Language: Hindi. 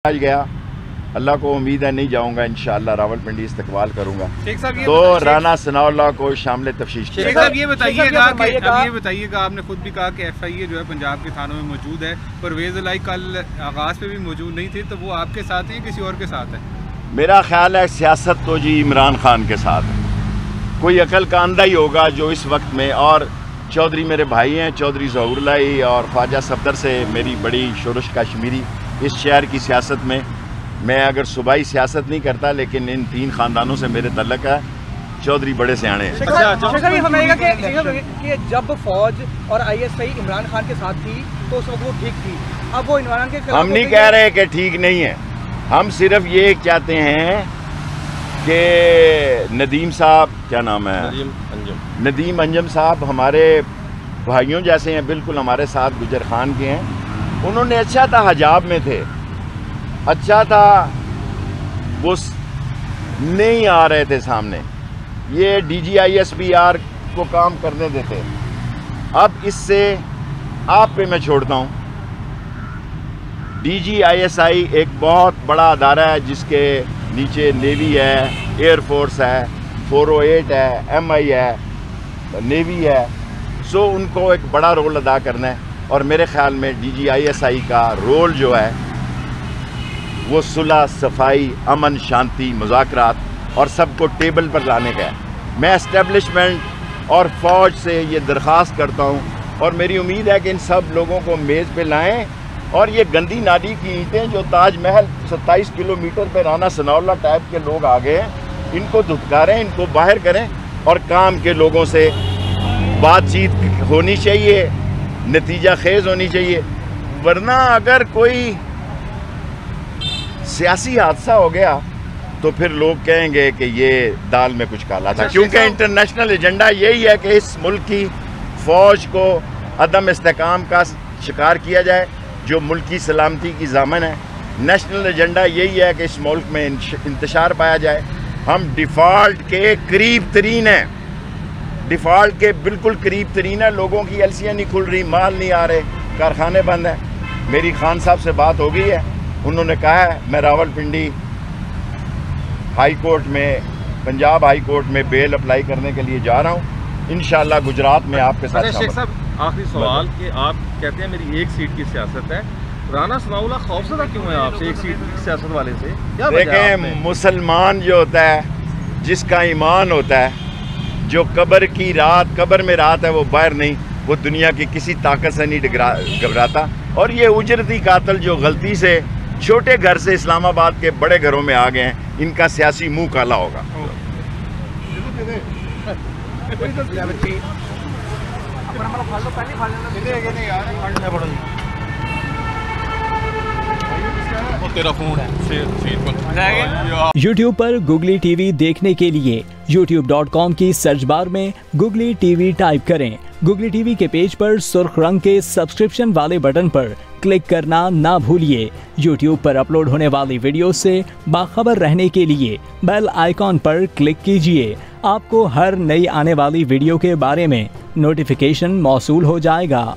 आज गया, अल्लाह को उम्मीद है नहीं जाऊंगा, इंशाअल्लाह रावलपिंडी इस्तकबाल करूंगा। तो राना सनाउल्लाह को शामिल तफ्तीश किया। शेख साहब ये बताइएगा, आपने खुद भी कहा कि FIA जो है पंजाब के थानों में मौजूद है, परवेज़ इलाही कल आगाज़ पे भी मौजूद नहीं थे, तो वो आपके साथ है किसी और के साथ है? मेरा ख्याल है सियासत तो जी इमरान खान के साथ है। कोई अकल का अंधा ही होगा जो इस वक्त में, और चौधरी मेरे भाई हैं, चौधरी ज़हूर इलाही और ख्वाजा सफदर से मेरी बड़ी शोरश कश्मीरी इस शहर की सियासत में। मैं अगर सूबाई सियासत नहीं करता, लेकिन इन 3 ख़ानदानों से मेरे तल्लक है। चौधरी बड़े सियाणे हैं। कि जब फौज और ISI इमरान खान के साथ थी तो उस वक्त वो ठीक थी, अब वो इमरान के खिलाफ। हम नहीं कह रहे कि ठीक नहीं है, हम सिर्फ ये चाहते हैं कि नदीम साहब, क्या नाम है, नदीम अंजम साहब हमारे भाइयों जैसे हैं, बिल्कुल हमारे साथ गुजर खान के हैं। उन्होंने अच्छा था हजाब में थे, अच्छा था, वो नहीं आ रहे थे सामने, ये DGISPR को काम करने देते। अब इससे आप पे मैं छोड़ता हूँ। DGISI एक बहुत बड़ा अदारा है जिसके नीचे नेवी है, एयरफोर्स है, 408 है, MI है, नेवी है। सो उनको एक बड़ा रोल अदा करना है, और मेरे ख्याल में DGISI का रोल जो है वो सुलह, सफाई, अमन, शांति, मुज़ाकरात और सबको टेबल पर लाने का है। मैं एस्टेब्लिशमेंट और फ़ौज से ये दरख्वास्त करता हूँ, और मेरी उम्मीद है कि इन सब लोगों को मेज़ पे लाएं, और ये गंदी नाली की ईंटें जो ताजमहल 27 किलोमीटर पे राना सनाउल्लाह टाइप के लोग आ गए हैं, इनको धुतकारें, इनको बाहर करें, और काम के लोगों से बातचीत होनी चाहिए, नतीजा खेज होनी चाहिए। वरना अगर कोई सियासी हादसा हो गया तो फिर लोग कहेंगे कि ये दाल में कुछ काला था, क्योंकि इंटरनेशनल एजेंडा यही है कि इस मुल्क की फ़ौज को अदम इस्तेकाम का शिकार किया जाए, जो मुल्क की सलामती की ज़ामन है। नेशनल एजेंडा यही है कि इस मुल्क में इंतशार पाया जाए। हम डिफ़ॉल्ट के करीब तरीन हैं, डिफ़ॉल्ट के बिल्कुल करीब तरीन है। लोगों की एलसियाँ नहीं खुल रही, माल नहीं आ रहे, कारखाने बंद हैं। मेरी खान साहब से बात हो गई है, उन्होंने कहा है मैं रावलपिंडी हाई कोर्ट में, पंजाब हाई कोर्ट में बेल अप्लाई करने के लिए जा रहा हूँ। इंशाल्लाह गुजरात में आपके साथ। शेख साहब आखिरी सवाल कि आप कहते हैं मेरी एक सीट की सियासत है, राना सनाउल्लाह खौफजदा क्यों है आपसे एक सीट की सियासत वाले से? क्या देखें, मुसलमान जो होता है, जिसका ईमान होता है, जो कब्र में रात है, वो बाहर नहीं, वो दुनिया की किसी ताकत से नहीं घबराता। और ये उजरती कातिल जो गलती से छोटे घर से इस्लामाबाद के बड़े घरों में आ गए हैं, इनका सियासी मुंह काला होगा। YouTube पर गुगली टीवी देखने के लिए youtube.com की सर्च बार में गुगली टीवी टाइप करें। गुगली टीवी के पेज पर सुर्ख रंग के सब्सक्रिप्शन वाले बटन पर क्लिक करना ना भूलिए। YouTube पर अपलोड होने वाली वीडियो से बाखबर रहने के लिए बेल आइकॉन पर क्लिक कीजिए। आपको हर नई आने वाली वीडियो के बारे में नोटिफिकेशन मौसूल हो जाएगा।